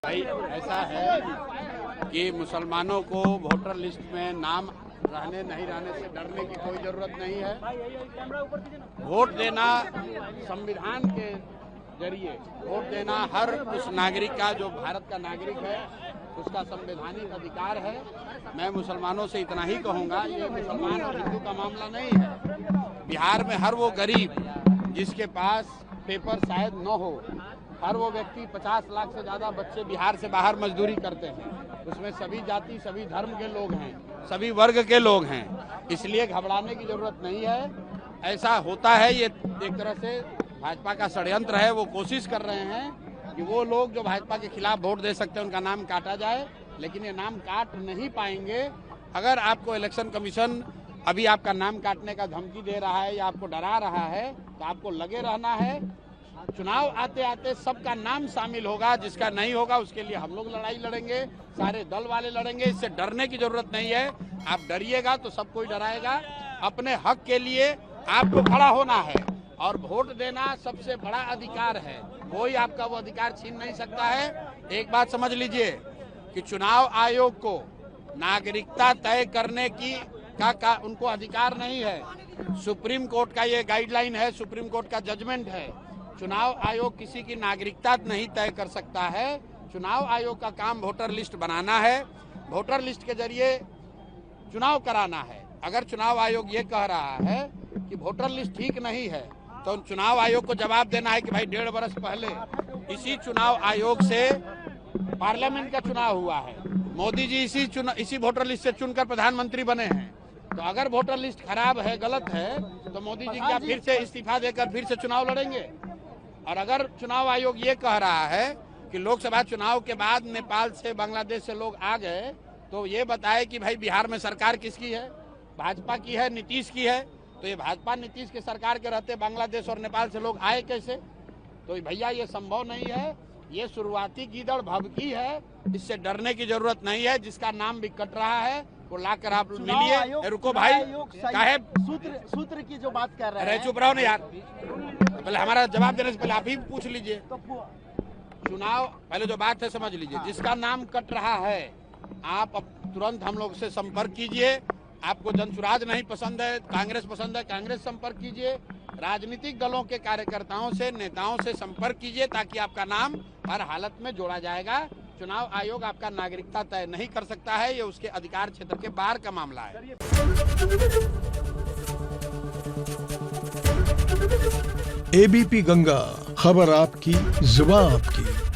भाई ऐसा है कि मुसलमानों को वोटर लिस्ट में नाम रहने नहीं रहने से डरने की कोई जरूरत नहीं है। वोट देना संविधान के जरिए वोट देना हर उस नागरिक का जो भारत का नागरिक है उसका संवैधानिक अधिकार है। मैं मुसलमानों से इतना ही कहूँगा, ये मुसलमान और हिंदू का मामला नहीं है। बिहार में हर वो गरीब जिसके पास पेपर शायद न हो, हर वो व्यक्ति 50 लाख से ज़्यादा बच्चे बिहार से बाहर मजदूरी करते हैं, उसमें सभी जाति सभी धर्म के लोग हैं, सभी वर्ग के लोग हैं, इसलिए घबराने की जरूरत नहीं है। ऐसा होता है, ये एक तरह से भाजपा का षड्यंत्र है। वो कोशिश कर रहे हैं कि वो लोग जो भाजपा के खिलाफ वोट दे सकते हैं उनका नाम काटा जाए, लेकिन ये नाम काट नहीं पाएंगे। अगर आपको इलेक्शन कमीशन अभी आपका नाम काटने का धमकी दे रहा है या आपको डरा रहा है तो आपको लगे रहना है। चुनाव आते आते सबका नाम शामिल होगा, जिसका नहीं होगा उसके लिए हम लोग लड़ाई लड़ेंगे, सारे दल वाले लड़ेंगे। इससे डरने की जरूरत नहीं है। आप डरिएगा तो सब कोई डराएगा। अपने हक के लिए आपको खड़ा होना है और वोट देना सबसे बड़ा अधिकार है। कोई आपका वो अधिकार छीन नहीं सकता है। एक बात समझ लीजिए कि चुनाव आयोग को नागरिकता तय करने की का उनको अधिकार नहीं है। सुप्रीम कोर्ट का ये गाइडलाइन है, सुप्रीम कोर्ट का जजमेंट है। चुनाव आयोग किसी की नागरिकता नहीं तय कर सकता है। चुनाव आयोग का काम वोटर लिस्ट बनाना है, वोटर लिस्ट के जरिए चुनाव कराना है। अगर चुनाव आयोग ये कह रहा है कि वोटर लिस्ट ठीक नहीं है तो चुनाव आयोग को जवाब देना है कि भाई 1.5 वर्ष पहले इसी चुनाव आयोग से पार्लियामेंट का चुनाव हुआ है, मोदी जी इसी वोटर लिस्ट से चुनकर प्रधानमंत्री बने हैं। तो अगर वोटर लिस्ट खराब है, गलत है, तो मोदी जी क्या फिर से इस्तीफा देकर फिर से चुनाव लड़ेंगे? और अगर चुनाव आयोग ये कह रहा है कि लोकसभा चुनाव के बाद नेपाल से बांग्लादेश से लोग आ गए, तो ये बताए कि भाई बिहार में सरकार किसकी है? भाजपा की है, नीतीश की है। तो ये भाजपा नीतीश के सरकार के रहते बांग्लादेश और नेपाल से लोग आए कैसे? तो भैया ये संभव नहीं है। ये शुरुआती गीदड़ भभकी है, इससे डरने की जरूरत नहीं है। जिसका नाम भी कट रहा है वो लाकर आप मिलिए। रुको भाई, काहे सूत्र की जो बात कर रहे हैं, चुप रहो ना यार। पहले हमारा जवाब देने से पहले आप ही पूछ लीजिए। चुनाव पहले जो बात है समझ लीजिए। जिसका नाम कट रहा है आप अब तुरंत हम लोग से संपर्क कीजिए। आपको जनसुराज नहीं पसंद है, कांग्रेस पसंद है, कांग्रेस संपर्क कीजिए। राजनीतिक दलों के कार्यकर्ताओं से, नेताओं से संपर्क कीजिए ताकि आपका नाम हर हालत में जोड़ा जाएगा। चुनाव आयोग आपका नागरिकता तय नहीं कर सकता है, ये उसके अधिकार क्षेत्र के बाहर का मामला है। एबीपी गंगा, खबर आपकी, जुबान आपकी।